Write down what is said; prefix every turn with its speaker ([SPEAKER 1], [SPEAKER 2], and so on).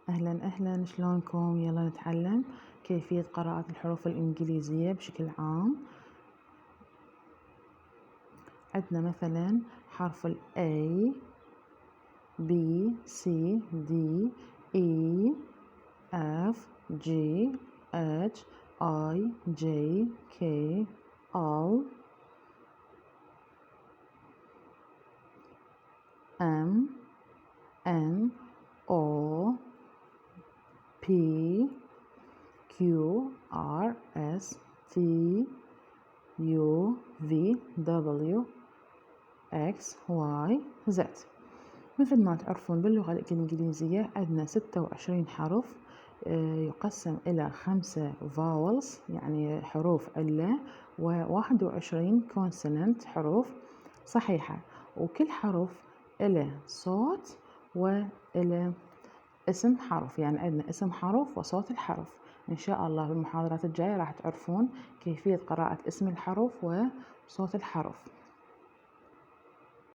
[SPEAKER 1] أهلا أهلا، شلونكم؟ يلا نتعلم كيفية قراءة الحروف الإنجليزية بشكل عام. عندنا مثلا حرف ال A B C D E F G H I J K L M N O P Q R S T U V W X Y Z. مثل ما تعرفون باللغة الإنجليزية عندنا 26 حرف، يقسم إلى 5 vowels يعني حروف علة، و21 consonant حروف صحيحة، وكل حرف إله صوت وإله اسم حرف، يعني عندنا اسم حرف وصوت الحرف. إن شاء الله بالمحاضرات الجاية راح تعرفون كيفية قراءة اسم الحرف وصوت الحرف.